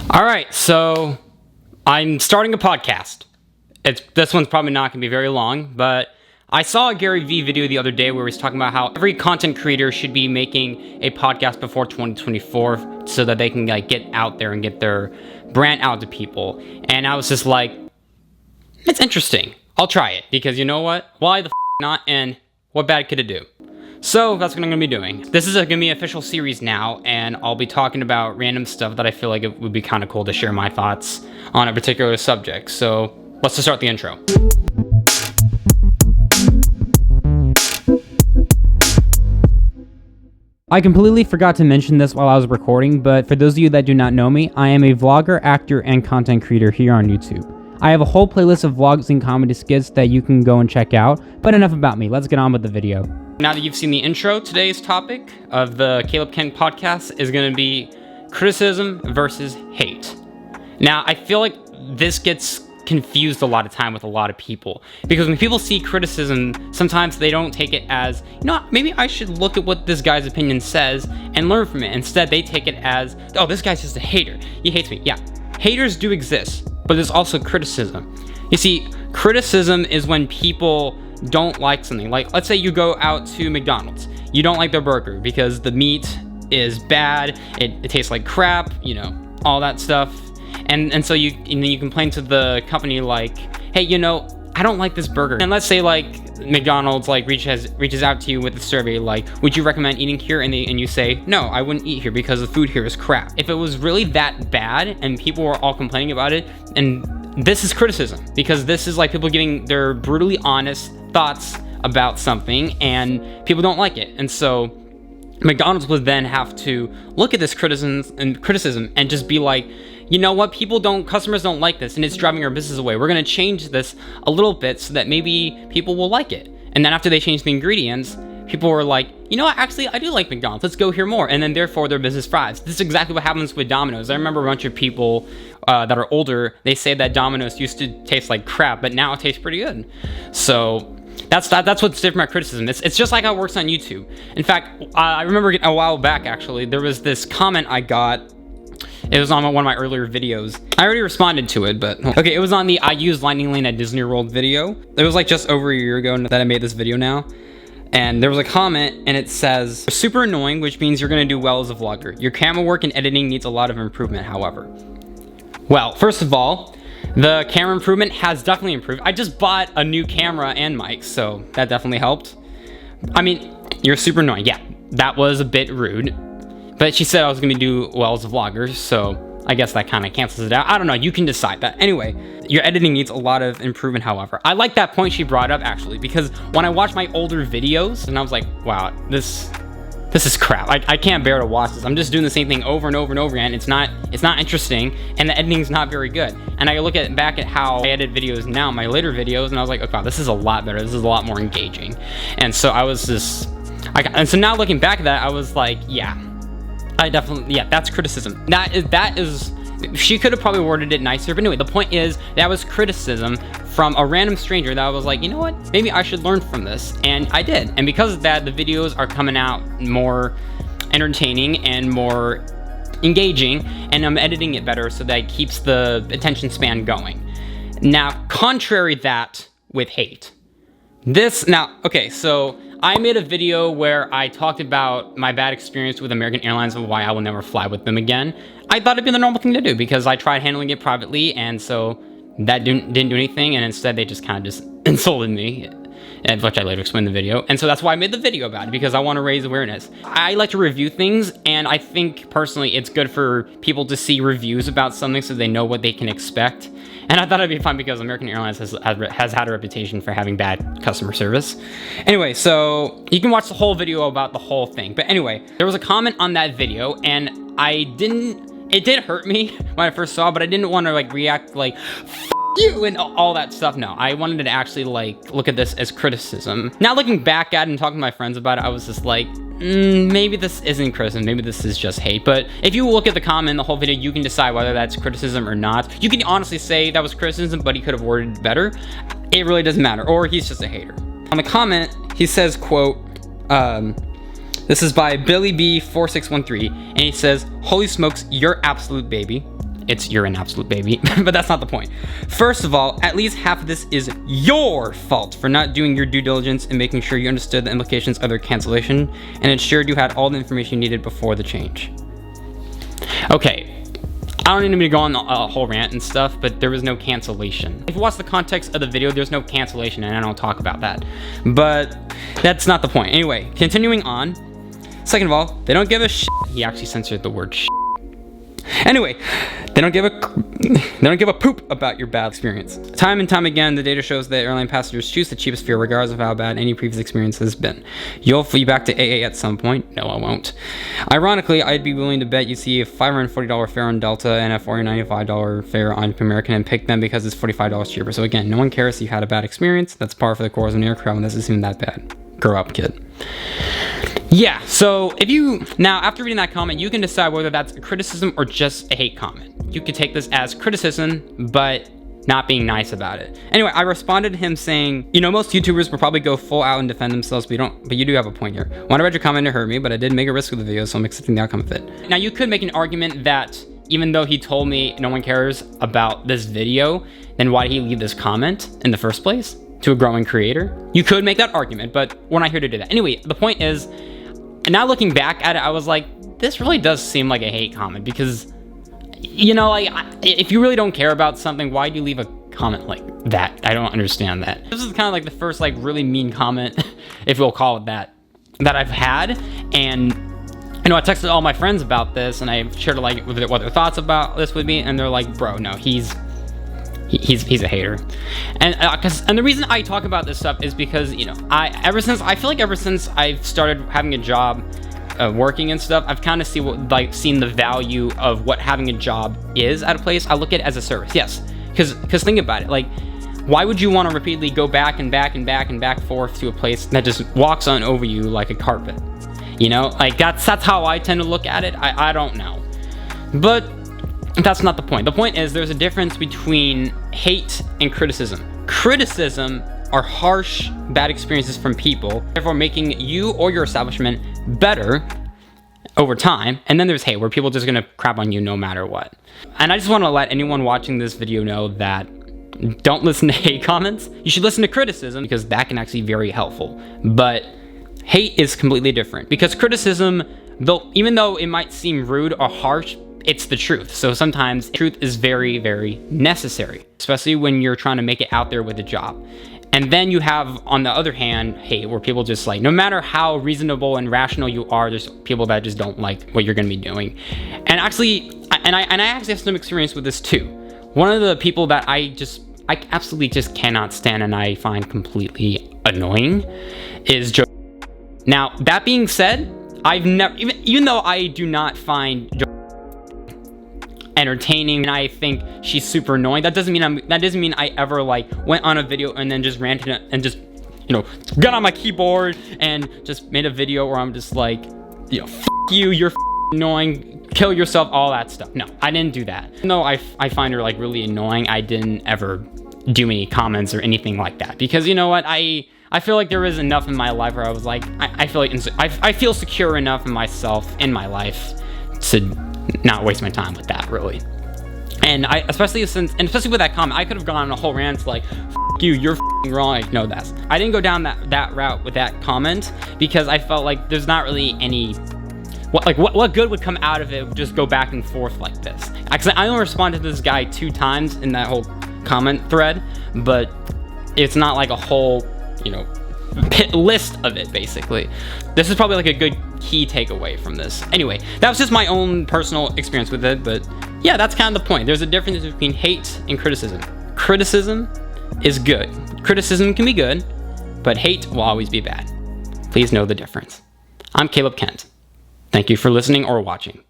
All right, so I'm starting a podcast. This one's probably not going to be very long, but I saw a Gary Vee video the other day where he was talking about how every content creator should be making a podcast before 2024 so that they can get out there and get their brand out to people. And I was just like, it's interesting. I'll try it because you know what? Why the not? And what bad could it do? So that's what I'm going to be doing. This is going to be an official series now, and I'll be talking about random stuff that I feel like it would be kind of cool to share my thoughts on a particular subject. So let's just start the intro. I completely forgot to mention this while I was recording, but for those of you that do not know me, I am a vlogger, actor, and content creator here on YouTube. I have a whole playlist of vlogs and comedy skits that you can go and check out, but enough about me, let's get on with the video. Now that you've seen the intro, today's topic of the Caleb Kent podcast is going to be criticism versus hate. Now, I feel like this gets confused a lot of time with a lot of people, because when people see criticism, sometimes they don't take it as, maybe I should look at what this guy's opinion says and learn from it. Instead, they take it as, oh, this guy's just a hater. He hates me. Yeah, haters do exist, but there's also criticism. You see, criticism is when people don't like something. Like, let's say you go out to McDonald's. You don't like their burger because the meat is bad, it tastes like crap, all that stuff. And so then you complain to the company like, hey, I don't like this burger. And let's say like McDonald's reaches out to you with a survey like, would you recommend eating here? And you say, no, I wouldn't eat here because the food here is crap. If it was really that bad and people were all complaining about it, and this is criticism, because this is like people giving their brutally honest thoughts about something and people don't like it. And so McDonald's would then have to look at this criticism and just be like, you know what, customers don't like this and it's driving our business away. We're going to change this a little bit so that maybe people will like it. And then after they change the ingredients, people were like, actually, I do like McDonald's. Let's go here more. And then therefore their business thrives. This is exactly what happens with Domino's. I remember a bunch of people that are older, they say that Domino's used to taste like crap, but now it tastes pretty good. So that's what's different about criticism. It's just like how it works on YouTube. In fact, I remember a while back, actually, there was this comment I got. It was on one of my earlier videos. I already responded to it, but okay, it was on the I use Lightning Lane at Disney World video. It was like just over a year ago that I made this video now. And there was a comment and it says, super annoying, which means you're gonna do well as a vlogger. Your camera work and editing needs a lot of improvement, however. Well, first of all, the camera improvement has definitely improved. I just bought a new camera and mic, so that definitely helped. I mean, you're super annoying. Yeah, that was a bit rude. But she said I was going to do well as a vlogger, so I guess that kind of cancels it out. I don't know. You can decide that. Anyway, your editing needs a lot of improvement, however. I like that point she brought up, actually, because when I watched my older videos, and I was like, wow, this is crap. I can't bear to watch this. I'm just doing the same thing over and over and over again. It's not interesting, and the editing's not very good. And I look back at how I edit videos now, my later videos, and I was like, oh god, this is a lot better. This is a lot more engaging. And so and so now looking back at that, I was like, yeah, that's criticism. That is, she could have probably worded it nicer, but anyway, the point is, that was criticism from a random stranger that I was like, you know what, maybe I should learn from this, and I did. And because of that, the videos are coming out more entertaining and more engaging, and I'm editing it better so that it keeps the attention span going. Now, contrary that with hate. So I made a video where I talked about my bad experience with American Airlines and why I will never fly with them again. I thought it'd be the normal thing to do because I tried handling it privately, and so that didn't do anything, and instead they just kind of just insulted me, which I later explained in the video. And so that's why I made the video about it, because I want to raise awareness. I like to review things, and I think personally it's good for people to see reviews about something so they know what they can expect. And I thought it'd be fun because American Airlines has had a reputation for having bad customer service. Anyway, so you can watch the whole video about the whole thing. But anyway, there was a comment on that video, and it did hurt me when I first saw it, but I didn't want to react like, F you and all that stuff. No, I wanted to actually look at this as criticism. Now looking back at it and talking to my friends about it, I was just like, maybe this isn't criticism, maybe this is just hate. But if you look at the comment, the whole video, you can decide whether that's criticism or not. You can honestly say that was criticism, but he could have worded it better. It really doesn't matter, or he's just a hater. On the comment, he says, quote, this is by Billy B4613, and he says, holy smokes, you're absolute baby. you're an absolute baby. But that's not the point. First of all, at least half of this is your fault for not doing your due diligence and making sure you understood the implications of their cancellation and ensured you had all the information you needed before the change. Okay, I don't need to go on a whole rant and stuff, but there was no cancellation. If you watch the context of the video, there's no cancellation, and I don't talk about that. But that's not the point. Anyway, continuing on. Second of all, they don't give a shit. He actually censored the word shit. Anyway, they don't give a poop about your bad experience. Time and time again, the data shows that airline passengers choose the cheapest fare regardless of how bad any previous experience has been. You'll flee back to AA at some point. No, I won't. Ironically, I'd be willing to bet you see a $540 fare on Delta and a $495 fare on American and pick them because it's $45 cheaper. So again, no one cares if you had a bad experience. That's par for the course of an aircraft, and this isn't even that bad. Grow up, kid. Yeah, so now after reading that comment, you can decide whether that's a criticism or just a hate comment. You could take this as criticism, but not being nice about it. Anyway, I responded to him saying, most YouTubers will probably go full out and defend themselves, but you do have a point here. When I read your comment, it hurt me, but I did make a risk of the video, so I'm accepting the outcome of it. Now, you could make an argument that even though he told me no one cares about this video, then why did he leave this comment in the first place to a growing creator? You could make that argument, but we're not here to do that. Anyway, the point is, and now looking back at it, I was like, this really does seem like a hate comment because, if you really don't care about something, why do you leave a comment like that? I don't understand that. This is kind of like the first really mean comment, if we'll call it that I've had. And, I texted all my friends about this and I shared what their thoughts about this with me. And they're like, bro, no, he's a hater. And the reason I talk about this stuff is because ever since I've started having a job, working and stuff, I've kind of seen the value of what having a job is at a place. I look at it as a service, yes, because think about it, why would you want to repeatedly go back and forth to a place that just walks on over you like a carpet? That's how I tend to look at it. I don't know, but that's not the point. The point is there's a difference between hate and criticism. Criticism are harsh, bad experiences from people, therefore making you or your establishment better over time. And then there's hate, where people are just gonna crap on you no matter what. And I just want to let anyone watching this video know that don't listen to hate comments. You should listen to criticism because that can actually be very helpful. But hate is completely different, because criticism, even though it might seem rude or harsh, it's the truth. So sometimes truth is very, very necessary, especially when you're trying to make it out there with a job. And then you have, on the other hand, hate, where people just no matter how reasonable and rational you are, there's people that just don't like what you're going to be doing. And actually, I actually have some experience with this too. One of the people that I absolutely just cannot stand and I find completely annoying is Joe. Now, that being said, I've never, even though I do not find Joe entertaining and I think she's super annoying, that doesn't mean I ever went on a video and then just ranted and just got on my keyboard and just made a video where I'm just f you, you're annoying, kill yourself, all that stuff. No, I didn't do that. Even though I find her really annoying, I didn't ever do any comments or anything like that, because you know what, I feel like there is enough in my life where I was I feel secure enough in myself, in my life, to not waste my time with that, really. And especially with that comment, I could have gone on a whole rant F you, you're wrong. I didn't go down that route with that comment, because I felt like there's not really any what good would come out of it, just go back and forth like this. Actually, I only responded to this guy 2 times in that whole comment thread, but it's not a whole list of it. Basically, this is probably a good key takeaway from this. Anyway, that was just my own personal experience with it, but yeah, that's kind of the point. There's a difference between hate and criticism. Criticism is good. Criticism can be good, but hate will always be bad. Please know the difference. I'm Caleb Kent. Thank you for listening or watching.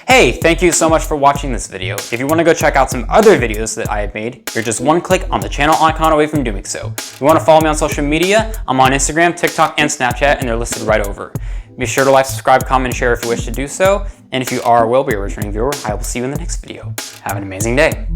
Hey, thank you so much for watching this video. If you want to go check out some other videos that I have made, you're just one click on the channel icon away from doing so. If you want to follow me on social media, I'm on Instagram, TikTok, and Snapchat, and they're listed right over. Be sure to like, subscribe, comment, and share if you wish to do so. And if you are or will be a returning viewer, I will see you in the next video. Have an amazing day.